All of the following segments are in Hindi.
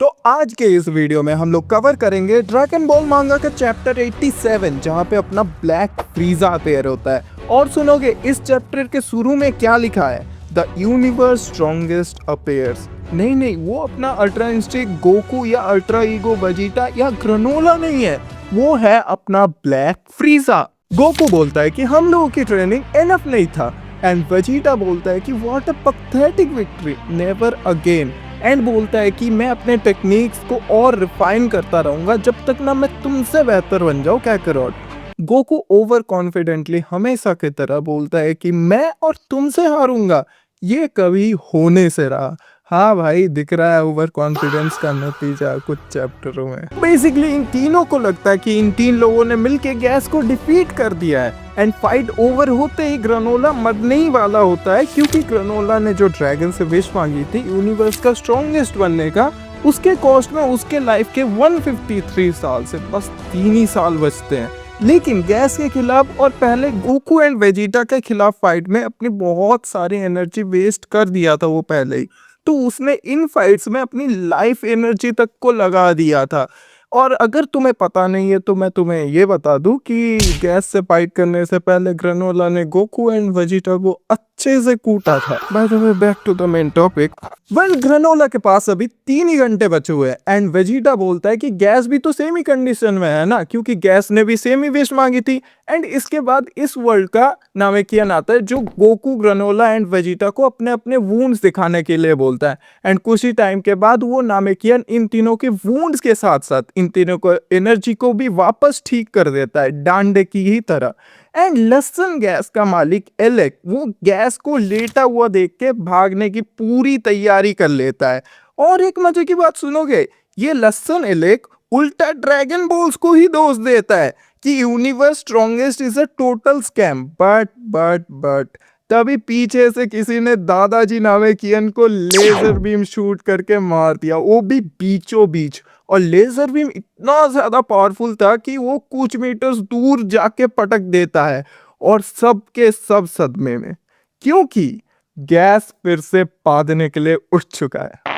तो आज के इस वीडियो में हम लोग कवर करेंगे ड्रैगन बॉल मांगा का चैप्टर 87 जहाँ पे अपना ब्लैक फ्रीजा अपेयर होता है और सुनोगे इस चैप्टर के शुरू में क्या लिखा है, द यूनिवर्स स्ट्रॉन्गेस्ट अपेयर्स। नहीं, वो अपना अल्ट्रा इंस्टिंक्ट गोकू या अल्ट्रा ईगो वेजिटा या ग्रेनोला नहीं है, वो है अपना ब्लैक फ्रीजा। गोकू बोलता है कि हम लोगों की ट्रेनिंग एनफ नहीं था एंड वेजिटा बोलता है कि what a pathetic victory, never again. And बोलता है कि मैं अपने टेक्निक्स को और रिफाइन करता रहूंगा जब तक ना मैं तुमसे बेहतर बन जाऊं कैकरोट। गोकू ओवर कॉन्फिडेंटली हमेशा की तरह बोलता है कि मैं और तुमसे हारूंगा, ये कभी होने से रहा। हाँ भाई, दिख रहा है ओवर कॉन्फिडेंस का नतीजा कुछ चैप्टरों में। बेसिकली इन तीनों को लगता है कि इन तीन लोगों ने मिलके गैस को डिफीट कर दिया है एंड फाइट ओवर होते ही ग्रेनोला मरने ही वाला होता है, क्योंकि ग्रेनोला ने जो ड्रैगन से विश मांगी थी यूनिवर्स का स्ट्रॉन्गेस्ट बनने का, उसके कॉस्ट में उसके लाइफ के 153 साल से बस 3 ही साल बचते हैं। लेकिन गैस के खिलाफ और पहले गोकू एंड वेजिटा के खिलाफ फाइट में अपनी बहुत सारी एनर्जी वेस्ट कर दिया था वो पहले ही, तो उसने इन फाइट्स में अपनी लाइफ एनर्जी तक को लगा दिया था। और अगर तुम्हें पता नहीं है तो मैं तुम्हें ये बता दूं कि गैस से फाइट करने से पहले ग्रेनोला ने गोकू एंड वेजिटा को अच्छे से कूटा था। By the way, back to the main topic. Well, Granola के पास अभी 3 ही घंटे बचे हुए हैं एंड वेजिटा बोलता है कि गैस भी तो सेम ही कंडीशन में है ना, क्योंकि गैस ने भी सेम ही विश मांगी थी। एंड इसके बाद इस वर्ल्ड का नामेकियन आता है जो गोकू, ग्रेनोला एंड वेजिटा को अपने अपने वुंड्स दिखाने के लिए बोलता है। एंड कुछ ही टाइम के बाद वो नामेकियन इन तीनों के वुंड्स के साथ साथ इन तीनों को एनर्जी को भी वापस ठीक कर देता है, डांडे की ही तरह। एंड लसन गैस का मालिक एलेक वो गैस को लेटा हुआ देख के भागने की पूरी तैयारी कर लेता है। और एक मजे की बात सुनोगे, ये लसन एलेक उल्टा ड्रैगन बॉल्स को ही दोष देता है कि universe strongest is a total scam. But तभी पीछे से किसी ने दादाजी नामेकियन को लेजर बीम शूट करके मार दिया, वो भी बीचों बीच। और लेजर बीम इतना ज्यादा पावरफुल था कि वो कुछ मीटर्स दूर जाके पटक देता है और सब के सब सदमे में, क्योंकि गैस फिर से पादने के लिए उठ चुका है।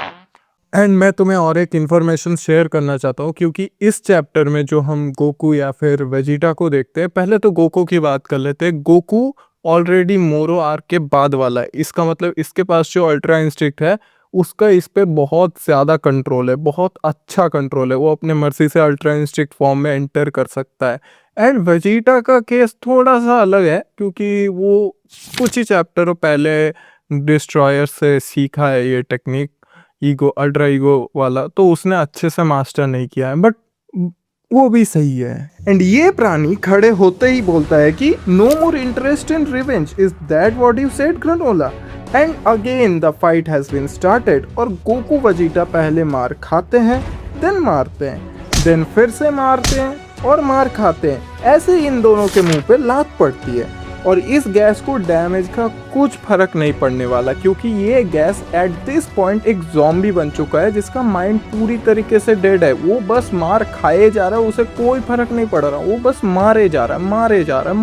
एंड मैं तुम्हें और एक इन्फॉर्मेशन शेयर करना चाहता हूँ, क्योंकि इस चैप्टर में जो हम गोकू या फिर वेजिटा को देखते हैं, पहले तो गोकू की बात कर लेते हैं। गोकू ऑलरेडी मोरो आर्क के बाद वाला है, इसका मतलब इसके पास जो अल्ट्रा इंस्टिंक्ट है उसका इस पे बहुत ज़्यादा कंट्रोल है, बहुत अच्छा कंट्रोल है। वो अपने मर्जी से अल्ट्रा इंस्टिंक्ट फॉर्म में एंटर कर सकता है। एंड वेजिटा का केस थोड़ा सा अलग है, क्योंकि वो कुछ ही चैप्टरों पहले डिस्ट्रॉयर से सीखा है ये टेक्निक, ईगो अल्ट्रा ईगो वाला, तो उसने अच्छे से मास्टर नहीं किया है, बट वो भी सही है। एंड ये प्राणी खड़े होते ही बोलता है कि no more interest in revenge, is that what you said Granola? And again the fight has been started और गोकू वेजिटा पहले मार खाते हैं, देन मारते हैं, देन फिर से मारते हैं और मार खाते हैं। ऐसे इन दोनों के मुंह पे लात पड़ती है और इस गैस को डैमेज का कुछ फर्क नहीं पड़ने वाला, क्योंकि ये गैस एट दिस पॉइंट एक ज़ॉम्बी बन चुका है जिसका माइंड पूरी तरीके से डेड है। वो बस मार खाए जा रहा है, उसे कोई फर्क नहीं पड़ रहा, वो बस मारे जा रहा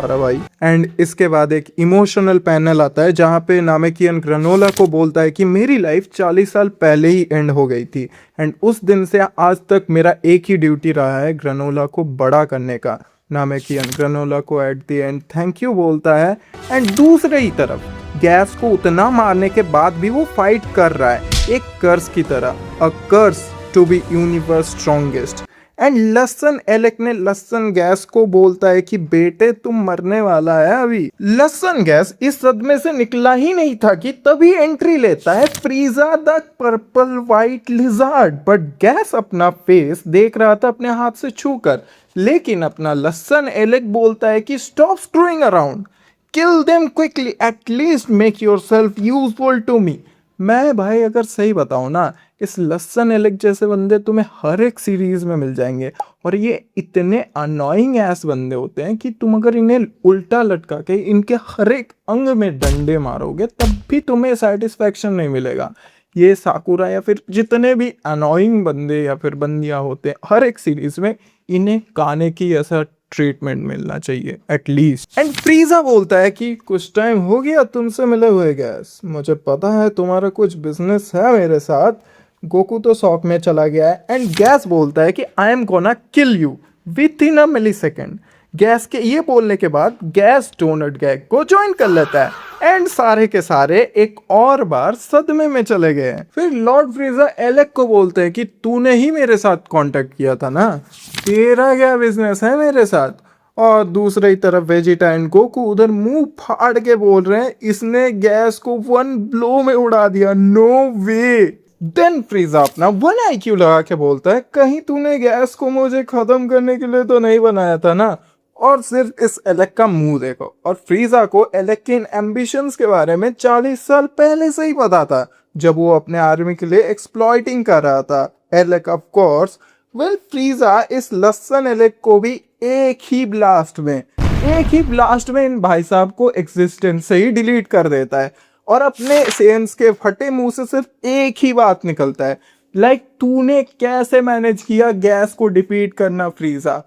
है भाई। एंड इसके बाद एक इमोशनल पैनल आता है जहाँ पे नामेकियन ग्रेनोला को बोलता है कि मेरी लाइफ 40 साल पहले ही एंड हो गई थी एंड उस दिन से आज तक मेरा एक ही ड्यूटी रहा है, ग्रेनोला को बड़ा करने का। नामेकियन ग्रेनोला को at the end thank you बोलता है। एंड दूसरे ही तरफ गैस को उतना मारने के बाद भी वो फाइट कर रहा है, एक कर्स की तरह, a curse to be universe strongest. And लसन एलेक ने लसन गैस को बोलता है कि बेटे तुम मरने वाला है अभी। लसन गैस इस सदमे से निकला ही नहीं था कि तभी एंट्री लेता है Frieza the purple white lizard. But Gas अपना फेस देख रहा था अपने हाथ से छूकर, लेकिन अपना लसन एलेक बोलता है कि stop screwing around, kill them quickly, at least make yourself useful to me. मैं भाई अगर सही बताऊं ना, इस लसन एलेक जैसे बंदे तुम्हें हर एक सीरीज में मिल जाएंगे और ये इतने अनोइंग एस बंदे होते हैं कि तुम अगर इन्हें उल्टा लटका के इनके हर एक अंग में डंडे मारोगे तब भी तुम्हें सेटिस्फैक्शन नहीं मिलेगा। ये साकुरा या फिर जितने भी अनोइंग बंदे या फिर बंदियां होते हैं, हर एक सीरीज में इन्हें काने की ऐसा ट्रीटमेंट मिलना चाहिए एटलीस्ट। एंड फ्रीजा बोलता है कि कुछ टाइम हो गया तुमसे मिले हुए गैस, मुझे पता है तुम्हारा कुछ बिजनेस है मेरे साथ, गोकू तो शॉक में चला गया है एंड गैस बोलता है कि I am gonna kill you within a millisecond. Gas के ये बोलने के बाद गैस डोनट गैग को ज्वाइन कर लेता है एंड सारे के सारे एक और बार सदमे में चले गए हैं। फिर लॉर्ड फ्रीजा एलेक को बोलते हैं कि तूने ही मेरे साथ कांटेक्ट किया था ना, तेरा क्या बिजनेस है मेरे साथ। और दूसरी तरफ वेजिटा एंड गोकू उधर मुंह फाड़ के बोल रहे हैं इसने गैस को 1 ब्लो में उड़ा दिया, नो वे। देन फ्रीजा अपना 1 IQ लगा के बोलता है कहीं तूने गैस को मुझे खत्म करने के लिए तो नहीं बनाया था ना। और सिर्फ इस एलेक का मुंह देखो। और फ्रीजा को एलेक के इन एम्बिशंस के बारे में 40 साल पहले से ही पता था जब वो अपने आर्मी के लिए एक्सप्लॉइटिंग कर रहा था। एलेक ऑफ कोर्स फ्रीजा इस लसन एलेक को भी एक ही ब्लास्ट में इन भाई साहब को एग्जिस्टेंस से ही डिलीट कर देता है। और अपने सेंस के फटे मुंह से सिर्फ एक ही बात निकलता है, लाइक तूने कैसे मैनेज किया गैस को डिफीट करना Frieza.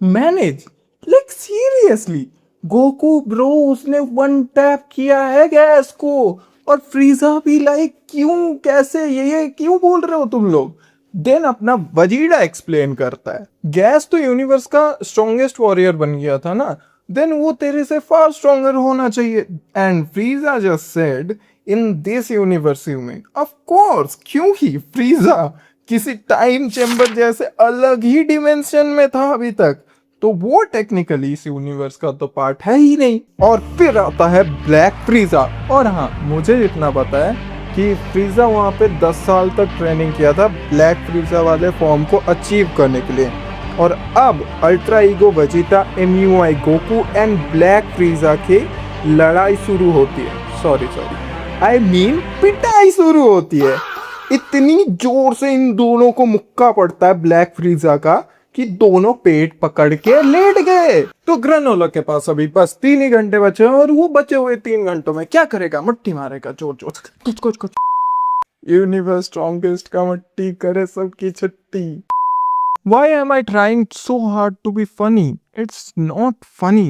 Manage? Like seriously Goku bro, उसने 1 टैप किया है गैस को। और फ्रीजा भी लाइक क्यों, कैसे, ये क्यों बोल रहे हो तुम लोग। देन अपना वजीरा एक्सप्लेन करता है गैस तो यूनिवर्स का स्ट्रॉन्गेस्ट वॉरियर बन गया था ना, देन वो तेरे से फार स्ट्रॉन्गर होना चाहिए। And फ्रीजा just said in this universe में ऑफ कोर्स, क्योंकि फ्रीजा किसी टाइम चेम्बर जैसे अलग ही डिमेंशन में था अभी तक, तो वो टेक्निकली इस यूनिवर्स का तो पार्ट है ही नहीं। और फिर आता है ब्लैक फ्रीजा। और हाँ, मुझे जितना पता है कि फ्रीजा वहाँ पे 10 साल तक ट्रेनिंग किया था ब्लैक फ्रीजा वाले फॉर्म को अचीव करने के लिए। और अब ultra ego Vegeta, MUI Goku and black Frieza की लड़ाई शुरू होती है। सॉरी आई मीन पिटाई शुरू होती है। इतनी जोर से इन दोनों को मुक्का पड़ता है ब्लैक फ्रीजा का कि दोनों पेट पकड़ के लेट गए। तो ग्रेनोला के पास अभी बस 3 ही घंटे बचे हैं और वो बचे हुए 3 घंटों में क्या करेगा, मट्टी मारेगा जोर जोर कुछ। यूनिवर्स स्ट्रॉन्गेस्ट का मट्टी करे सबकी छुट्टी। Why am I trying so hard to be funny? It's not funny.